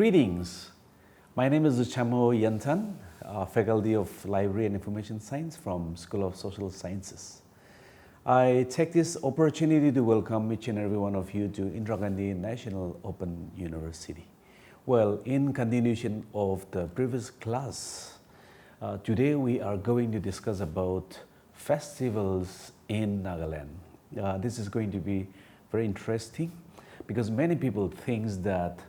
Greetings. My name is Chamo Yantan, Faculty of Library and Information Science from School of Social Sciences. I take this opportunity to welcome each and every one of you to Indira Gandhi National Open University. Well, in continuation of the previous class, today we are going to discuss about festivals in Nagaland. This is going to be very interesting because many people think that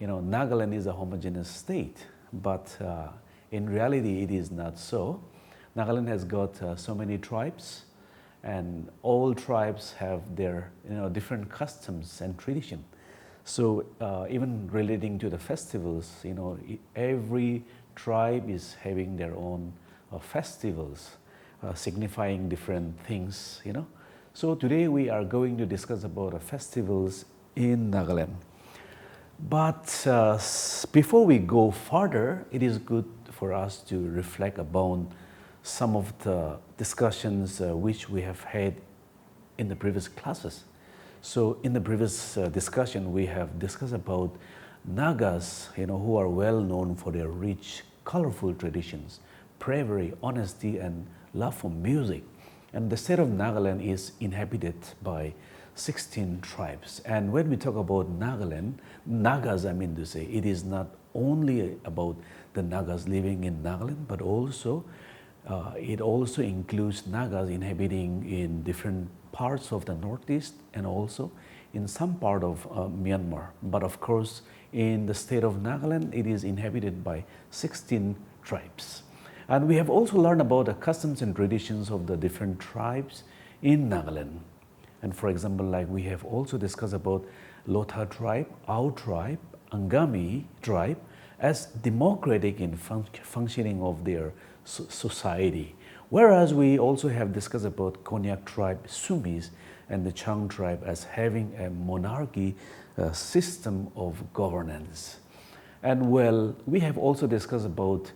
Nagaland is a homogeneous state, but in reality it is not so. Nagaland has got so many tribes, and all tribes have their different customs and tradition. So even relating to the festivals, every tribe is having their own festivals, signifying different things. So today we are going to discuss about festivals in Nagaland. But before we go further, it is good for us to reflect upon some of the discussions which we have had in the previous classes. So in the previous discussion, we have discussed about Nagas, who are well known for their rich, colorful traditions, bravery, honesty, and love for music. And the state of Nagaland is inhabited by 16 tribes. And when we talk about Nagaland, Nagas, I mean to say, it is not only about the Nagas living in Nagaland, but also it also includes Nagas inhabiting in different parts of the Northeast and also in some part of Myanmar. But of course, in the state of Nagaland, it is inhabited by 16 tribes. And we have also learned about the customs and traditions of the different tribes in Nagaland. And for example, like we have also discussed about Lotha tribe, Ao tribe, Angami tribe as democratic in functioning of their society. Whereas we also have discussed about Konyak tribe, Sumis, and the Chang tribe as having a monarchy system of governance. And well, we have also discussed about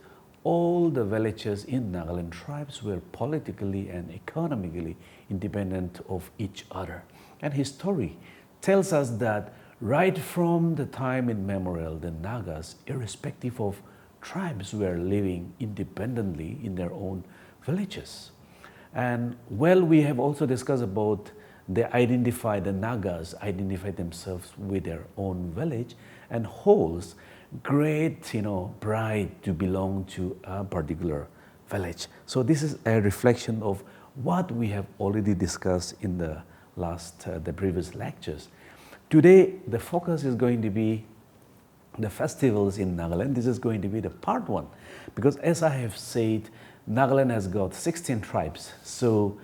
all the villages in Nagaland tribes were politically and economically independent of each other. And history tells us that right from the time immemorial, the Nagas, irrespective of tribes, were living independently in their own villages. And well, we have also discussed about the Nagas identify themselves with their own village and holds great pride to belong to a particular village. So this is a reflection of what we have already discussed in the previous lectures. Today the focus is going to be the festivals in Nagaland. This is going to be the part one, because as I have said, Nagaland has got 16 tribes. So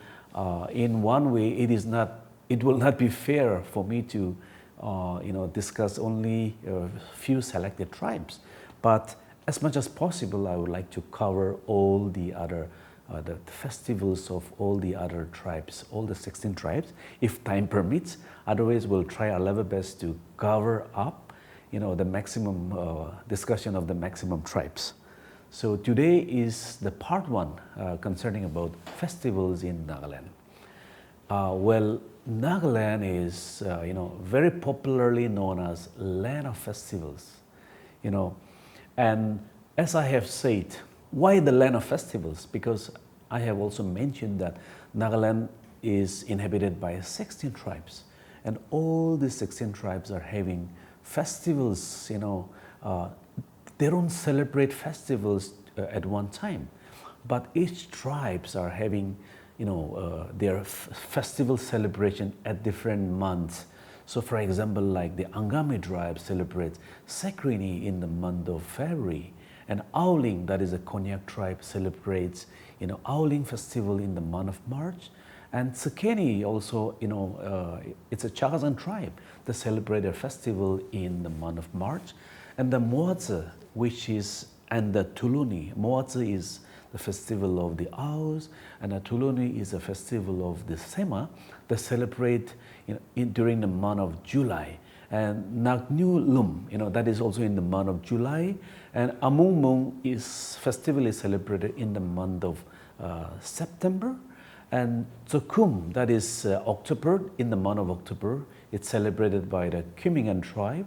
in one way it will not be fair for me to discuss only a few selected tribes. But as much as possible, I would like to cover all the other the festivals of all the other tribes, all the 16 tribes, if time permits. Otherwise, we'll try our level best to cover up, the maximum discussion of the maximum tribes. So today is the part one concerning about festivals in Nagaland. Well, Nagaland is, very popularly known as land of festivals, and as I have said, why the land of festivals? Because I have also mentioned that Nagaland is inhabited by 16 tribes, and all these 16 tribes are having festivals, they don't celebrate festivals at one time, but each tribes are having their festival celebration at different months. So for example, like the Angami tribe celebrates Sekrini in the month of February, and Aoling, that is a Konyak tribe, celebrates Aoling festival in the month of March. And Sekeni also, it's a Chagazan tribe that celebrate their festival in the month of March. And the Moatse, and the Tuluni. Moatse is the festival of the Aos, and the Tuluni is a festival of the Sema that celebrate during the month of July. And Nagnu Lum, that is also in the month of July. And Amung Mung is festively celebrated in the month of September. And Tsukum, that is October, in the month of October, it's celebrated by the Kimingan tribe.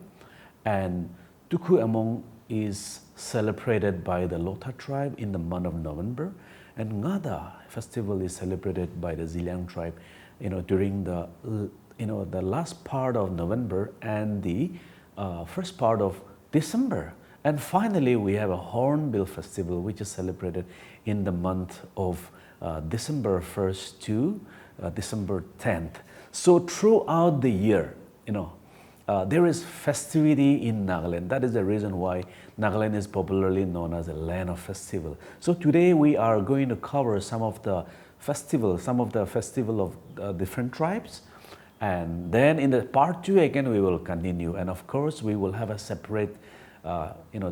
And Tuku Among is celebrated by the Lotha tribe in the month of November, and Ngada festival is celebrated by the Ziliang tribe, during the last part of November and the first part of December. And finally, we have a Hornbill festival, which is celebrated in the month of December 1st to December 10th. So throughout the year, there is festivity in Nagaland. That is the reason why Nagaland is popularly known as a land of festival. So today we are going to cover some of the festival of different tribes. And then in the part 2 again we will continue. And of course we will have a separate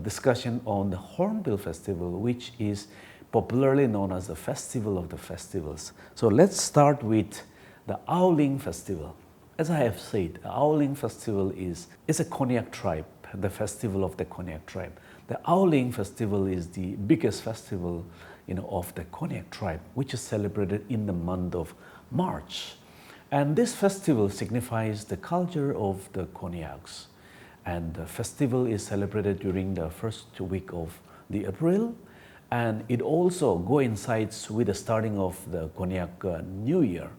discussion on the Hornbill festival, which is popularly known as the festival of the festivals. So let's start with the Owling festival. As I have said, the Owling festival is a Konyak tribe, the festival of the Konyak tribe. The Owling festival is the biggest festival of the Konyak tribe, which is celebrated in the month of March. And this festival signifies the culture of the Konyaks. And the festival is celebrated during the first week of the April, and it also coincides with the starting of the Konyak New Year.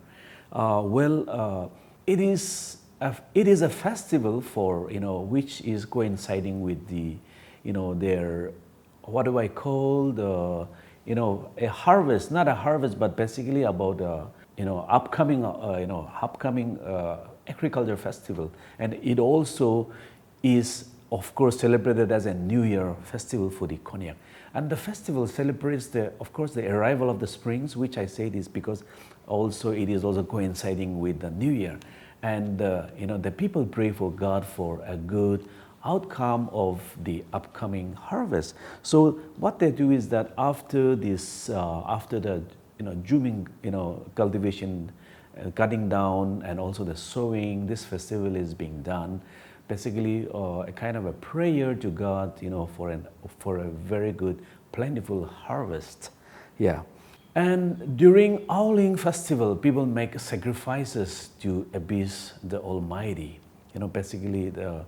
It is a festival for which is coinciding with the their, what do I call, a harvest, not a harvest, but basically about upcoming agriculture festival. And it also is of course celebrated as a New Year festival for the Konyak. And the festival celebrates the arrival of the springs, which I said is because it is also coinciding with the New Year. And the people pray for God for a good outcome of the upcoming harvest. So what they do is that after the Juming, cultivation, cutting down, and also the sowing, this festival is being done. Basically, a kind of a prayer to God, for a very good, plentiful harvest. Yeah. And during Owling festival, people make sacrifices to appease the Almighty. Basically the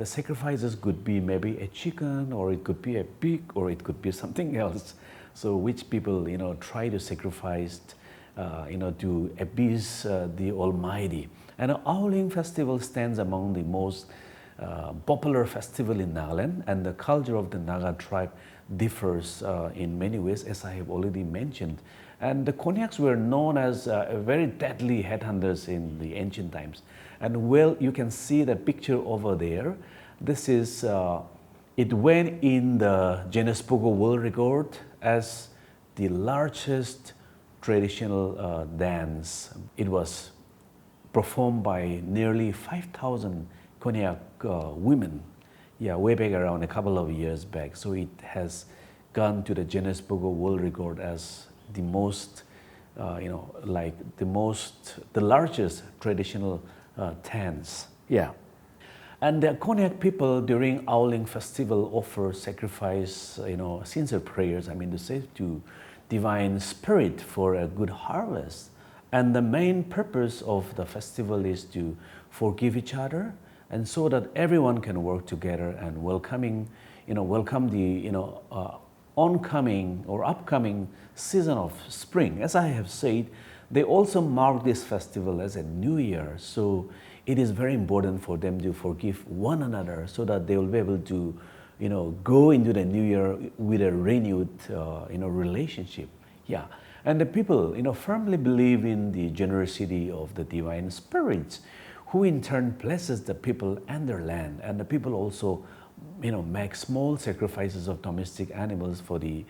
sacrifices could be maybe a chicken, or it could be a pig, or it could be something else. So which people, try to sacrifice, to appease the Almighty. And the Owling festival stands among the most popular festival in Nagaland, and the culture of the Naga tribe differs in many ways, as I have already mentioned. And the Konyaks were known as very deadly headhunters in the ancient times. And you can see the picture over there. This is, it went in the Guinness Book of World Record as the largest traditional dance. It was performed by nearly 5,000 Konyak women, way back around a couple of years back. So it has gone to the Guinness Book of World Record as the most, the largest traditional dance. Yeah. And the Konyak people during Owling festival offer sacrifice, sincere prayers, to divine spirit for a good harvest. And the main purpose of the festival is to forgive each other, and so that everyone can work together and welcome the oncoming or upcoming season of spring. As I have said, they also mark this festival as a new year. So it is very important for them to forgive one another, so that they will be able to, go into the new year with a renewed, relationship. Yeah. And the people, firmly believe in the generosity of the divine spirits, who in turn blesses the people and their land. And the people also, make small sacrifices of domestic animals for the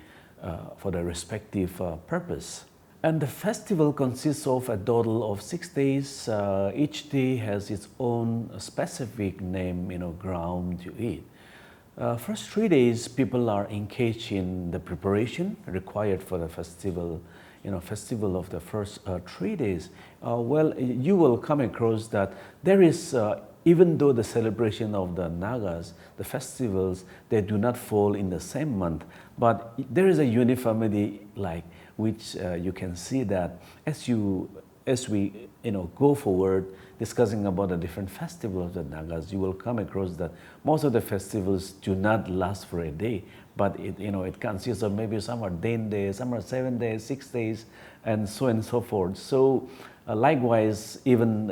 respective purpose. And the festival consists of a total of 6 days. Each day has its own specific name, ground to it. First 3 days, people are engaged in the preparation required for the festival, festival of the first 3 days. You will come across that there is, even though the celebration of the Nagas, the festivals, they do not fall in the same month, but there is a uniformity, which you can see that as you as we go forward discussing about the different festivals of the Nagas, you will come across that most of the festivals do not last for a day, but it consists of maybe some are 10 days, some are 7 days, 6 days, and so forth. So likewise, even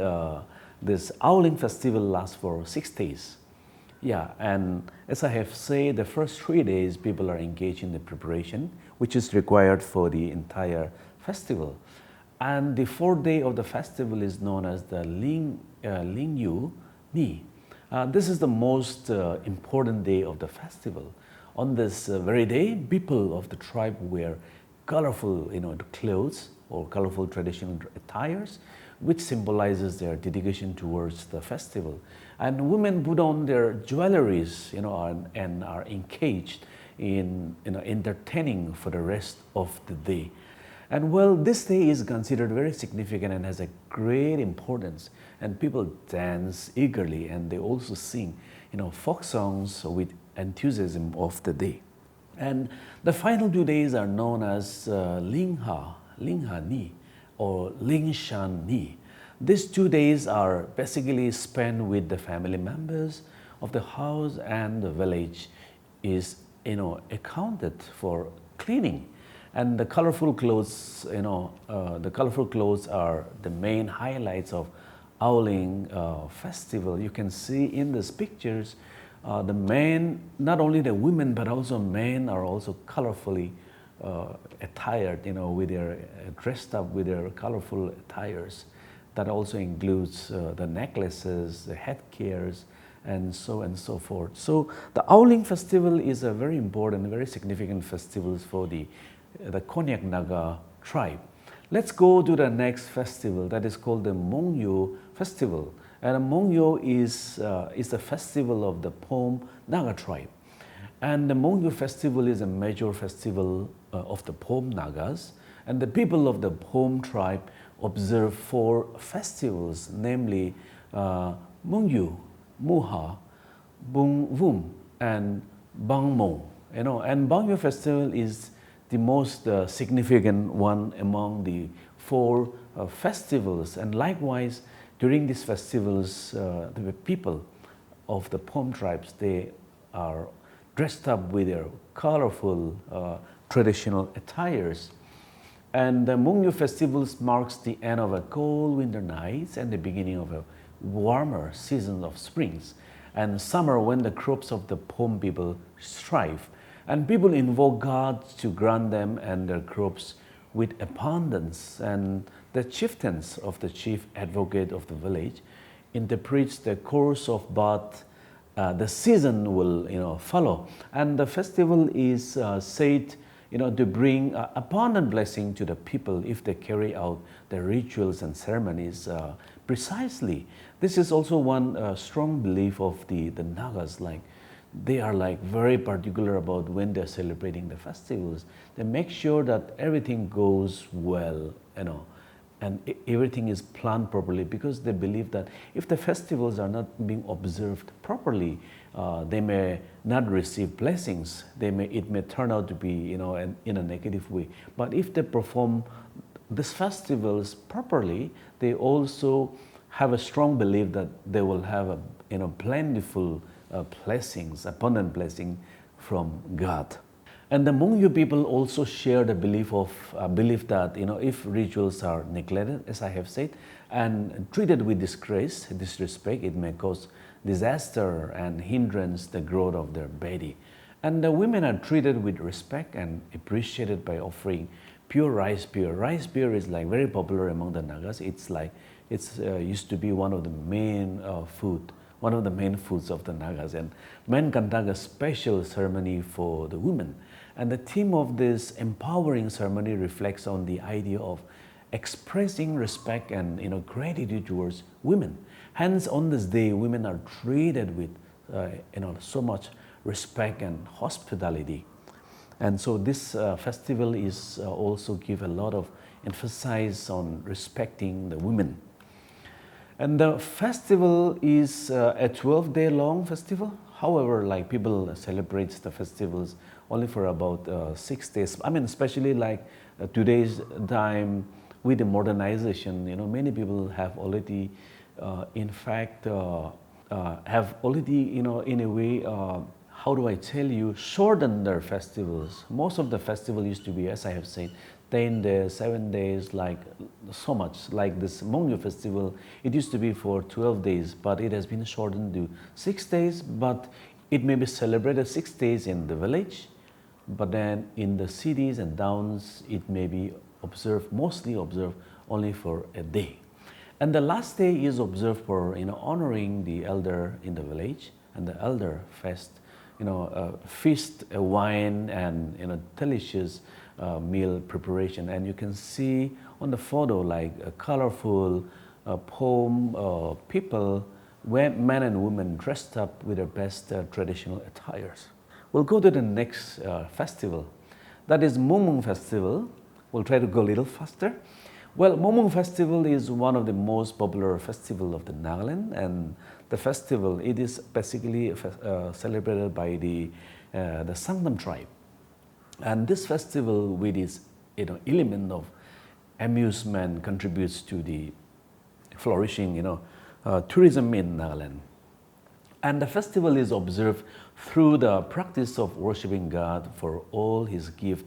this Owling festival lasts for 6 days. Yeah, and as I have said, the first 3 days people are engaged in the preparation, which is required for the entire festival. And the 4th day of the festival is known as the Lingyu Ni. This is the most important day of the festival. On this very day, people of the tribe wear colorful clothes or colorful traditional attires, which symbolizes their dedication towards the festival. And women put on their jewelries, and are engaged in entertaining for the rest of the day. And well, this day is considered very significant and has a great importance. And people dance eagerly, and they also sing, folk songs with enthusiasm of the day. And the final 2 days are known as Lingha Ni or Lingshan Ni. These 2 days are basically spent with the family members of the house, and the village is accounted for cleaning. And the colorful clothes, the colorful clothes are the main highlights of Owling festival. You can see in these pictures, the men, not only the women, but also men are also colorfully attired, with their dressed up with their colorful attires. That also includes the necklaces, the headgears, and so forth. So the Owling festival is a very important, very significant festival for the Konyak Naga tribe. Let's go to the next festival that is called the Mongyo festival. And Mongyo is the festival of the Pom Naga tribe. And the Mongyo festival is a major festival of the Pom Nagas. And the people of the Pom tribe observe 4 festivals, namely Mongyo, Muha, Bungvum, and Bangmo. And Bangyo festival is the most significant one among the 4 festivals. And likewise, during these festivals, the people of the Pom tribes, they are dressed up with their colorful traditional attires. And the Mongyo festivals marks the end of a cold winter nights and the beginning of a warmer season of springs and summer, when the crops of the Pom people thrive. And people invoke God to grant them and their crops with abundance. And the chieftains of the chief advocate of the village interprets the course of what the season will follow. And the festival is said to bring abundant blessing to the people if they carry out the rituals and ceremonies precisely. This is also one strong belief of the Nagas. Like, they are very particular about when they're celebrating the festivals. They make sure that everything goes well, and everything is planned properly, because they believe that if the festivals are not being observed properly, they may not receive blessings. It may turn out to be in a negative way. But if they perform these festivals properly, they also have a strong belief that they will have a plentiful blessings, abundant blessing from God. And the Mongyo people also share the belief that if rituals are neglected, as I have said, and treated with disrespect, it may cause disaster and hindrance the growth of their body. And the women are treated with respect and appreciated by offering pure rice beer. Rice beer is very popular among the Nagas. It's used to be one of the main foods of the Nagas, and men conduct a special ceremony for the women. And the theme of this empowering ceremony reflects on the idea of expressing respect and gratitude towards women. Hence, on this day, women are treated with so much respect and hospitality. And so this festival is also give a lot of emphasis on respecting the women. And the festival is a 12-day long festival. However, people celebrate the festivals only for about 6 days. I mean, especially today's time, with the modernization, many people have already, in fact, have already, in a way, how do I tell you, shortened their festivals. Most of the festival used to be, as I have said, 10 days, 7 days, like so much. Like this Mongyu festival, it used to be for 12 days, but it has been shortened to 6 days, but it may be celebrated 6 days in the village, but then in the cities and towns, it may be observed, mostly observed only for a day. And the last day is observed for, honoring the elder in the village, and the elder fest, feast, wine, and, delicious meal preparation. And you can see on the photo like a colorful poem, people, men and women dressed up with their best traditional attires. We'll go to the next festival. That is Mumung Festival. We'll try to go a little faster. Well, Mumung Festival is one of the most popular festival of the Nagaland, and the festival, it is basically celebrated by the Sangdam tribe. And this festival, with its element of amusement, contributes to the flourishing tourism in Nagaland. And the festival is observed through the practice of worshiping God for all His gift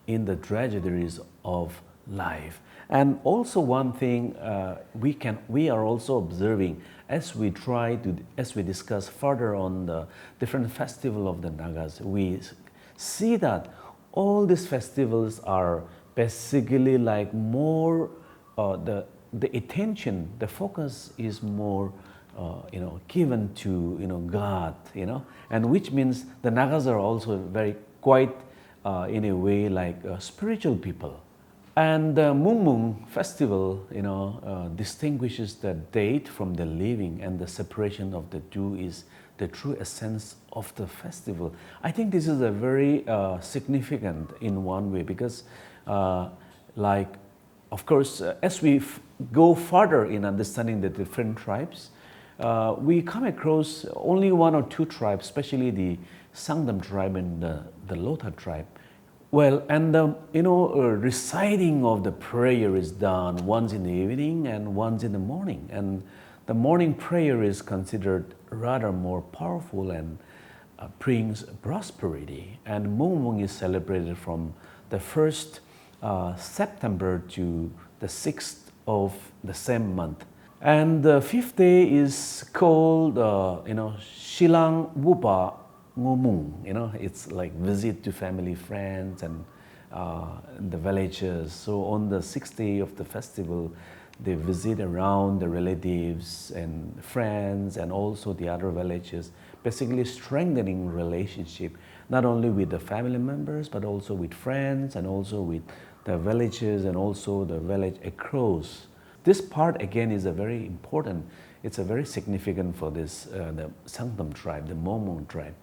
in the tragedies of life. And also one thing we are also observing as we discuss further on the different festival of the Nagas, we see that all these festivals are basically like more the attention, the focus is more given to God, and which means the Nagas are also very quite in a way like spiritual people. And the Mumung festival, distinguishes the date from the living, and the separation of the two is the true essence of the festival. I think this is a very significant in one way, because of course, as we go further in understanding the different tribes, we come across only one or two tribes, especially the Sangdam tribe and the Lotha tribe. Well, and reciting of the prayer is done once in the evening and once in the morning. And the morning prayer is considered rather more powerful and brings prosperity. And Mumung is celebrated from the 1st September to the 6th of the same month. And the 5th day is called, Shilang Wupa Ngomung. It's like visit to family, friends, and the villages. So on the 6th day of the festival, they visit around the relatives and friends and also the other villages, basically strengthening relationship, not only with the family members, but also with friends and also with the villages and also the village across. This part again is a very important, it's a very significant for this, the Sangdam tribe, the Mumung tribe.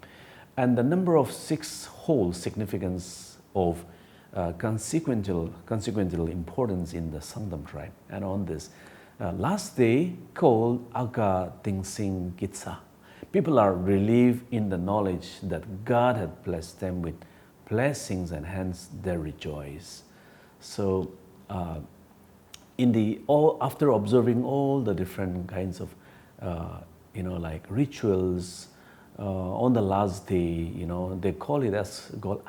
And the number of 6 whole significance of consequential importance in the Sangdam tribe. And on this last day called Aga Tingsing Kitsa, people are relieved in the knowledge that God had blessed them with blessings, and hence they rejoice. So after observing all the different kinds of like rituals, on the last day, they call it as called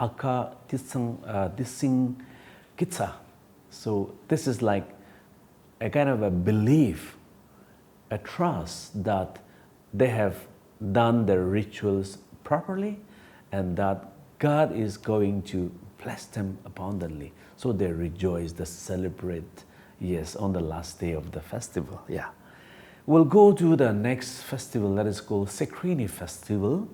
Aka Tising Kitsa. So this is like a kind of a belief, a trust that they have done their rituals properly and that God is going to bless them abundantly. So they rejoice, they celebrate, yes, on the last day of the festival. Yeah. We'll go to the next festival that is called Sekrini Festival.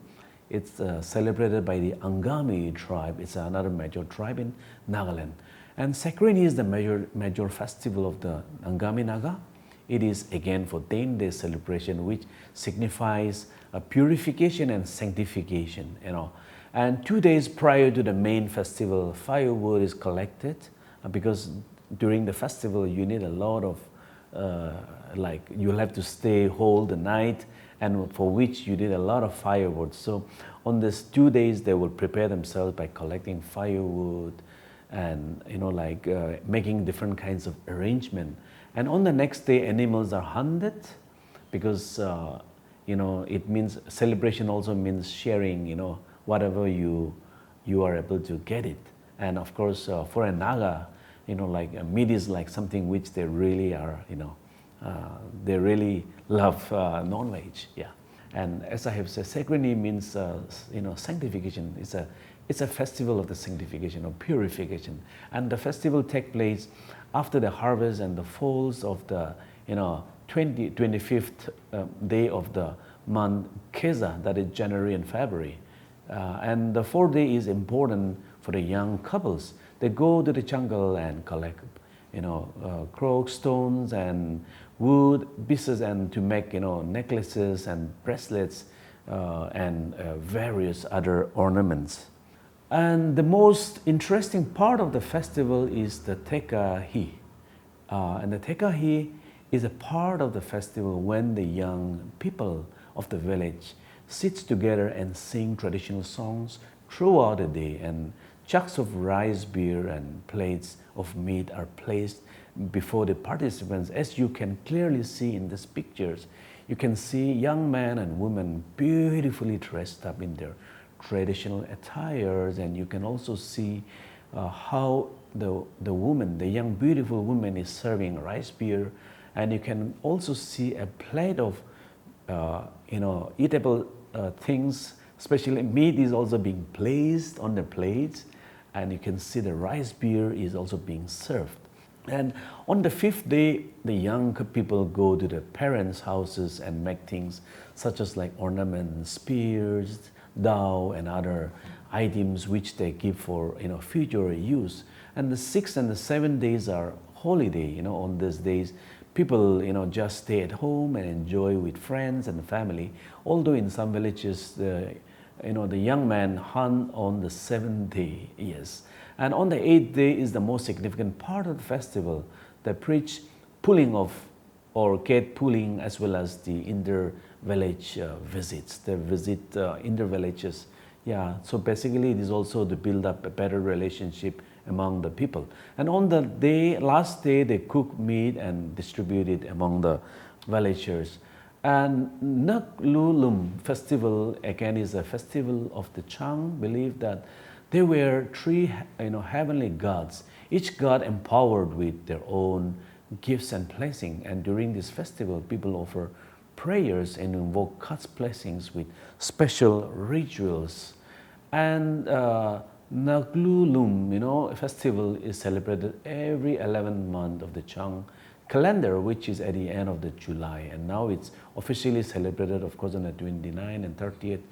It's celebrated by the Angami tribe. It's another major tribe in Nagaland. And Sekrini is the major festival of the Angami Naga. It is again for 10-day celebration, which signifies purification and sanctification. And 2 days prior to the main festival, firewood is collected because during the festival you need a lot of you'll have to stay whole the night, and for which you need a lot of firewood. So on these 2 days they will prepare themselves by collecting firewood and like making different kinds of arrangement. And on the next day, animals are hunted because it means celebration also means sharing, whatever you are able to get it. And of course, for a Naga, like meat is like something which they really are, they really love non-veg, yeah. And as I have said, Sakrani means, sanctification. It's a festival of the sanctification, of purification. And the festival takes place after the harvest and the falls of the, 25th day of the month Keza, that is January and February. And the fourth day is important for the young couples. They go to the jungle and collect, crocs, stones, and wood pieces, and to make, necklaces and bracelets and various other ornaments. And the most interesting part of the festival is the Tekahi. And the Tekahi is a part of the festival when the young people of the village sits together and sing traditional songs throughout the day, and jugs of rice beer and plates of meat are placed before the participants. As you can clearly see in these pictures, you can see young men and women beautifully dressed up in their traditional attires, and you can also see how the woman, the young beautiful woman, is serving rice beer, and you can also see a plate of eatable things, especially meat is also being placed on the plates, and you can see the rice beer is also being served. And on the fifth day, the young people go to the parents' houses and make things such as like ornaments, spears, dao, and other items which they give for future use. And the sixth and the seventh days are holiday. On these days, people just stay at home and enjoy with friends and family. Although in some villages, the young men hunt on the seventh day, yes. And on the eighth day is the most significant part of the festival. They preach pulling of or gate pulling, as well as the inter-village visits. They visit inter-villages. Yeah, so basically it is also to build up a better relationship among the people. And on the last day, they cook meat and distribute it among the villagers. And Naglulum festival, again, is a festival of the Chang, believe that there were three heavenly gods, each god empowered with their own gifts and blessing. And during this festival, people offer prayers and invoke God's blessings with special rituals. And Naglulum, festival is celebrated every 11th month of the Chang calendar, which is at the end of the July. And now it's officially celebrated, of course, on the 29th and 30th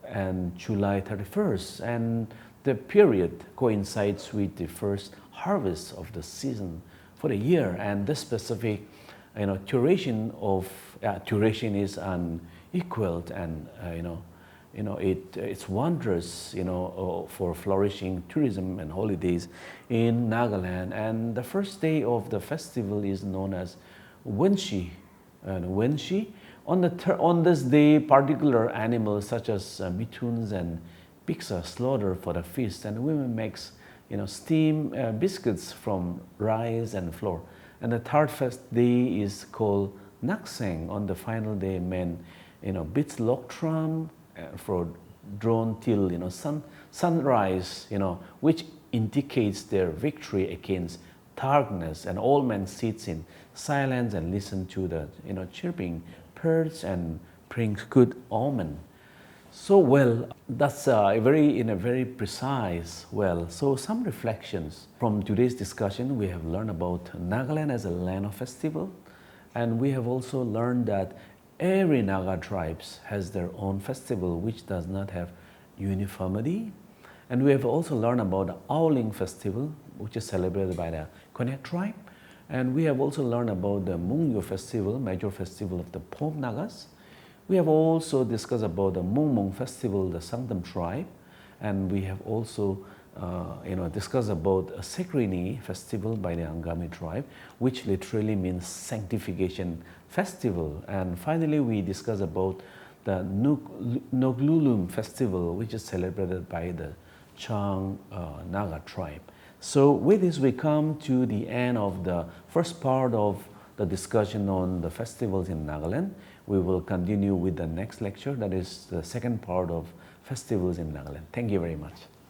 and July 31st. And the period coincides with the first harvest of the season for the year. And this specific duration is unequaled, and it's wondrous for flourishing tourism and holidays in Nagaland. And the first day of the festival is known as Wenshi. On this day, particular animals such as mituns and pigs are slaughtered for the feast, and women makes steam biscuits from rice and flour. And the third fest day is called Nakseng. On the final day, men beats log drum for drawn till sunrise, which indicates their victory against darkness. And all men sits in silence and listen to the chirping birds and brings good omen. So that's a very precise. So some reflections from today's discussion. We have learned about Nagaland as a land of festival, and we have also learned that every Naga tribes has their own festival which does not have uniformity. And we have also learned about the Owling festival, which is celebrated by the Konek tribe. And we have also learned about the Mungyo festival, major festival of the Pom Nagas. We have also discussed about the Mungmung festival, the Sangtam tribe. And we have also discussed about a Sekrini festival by the Angami tribe, which literally means sanctification festival. And finally, we discussed about the Noglulum festival, which is celebrated by the Chang Naga tribe. So with this, we come to the end of the first part of the discussion on the festivals in Nagaland. We will continue with the next lecture, that is the second part of festivals in Nagaland. Thank you very much.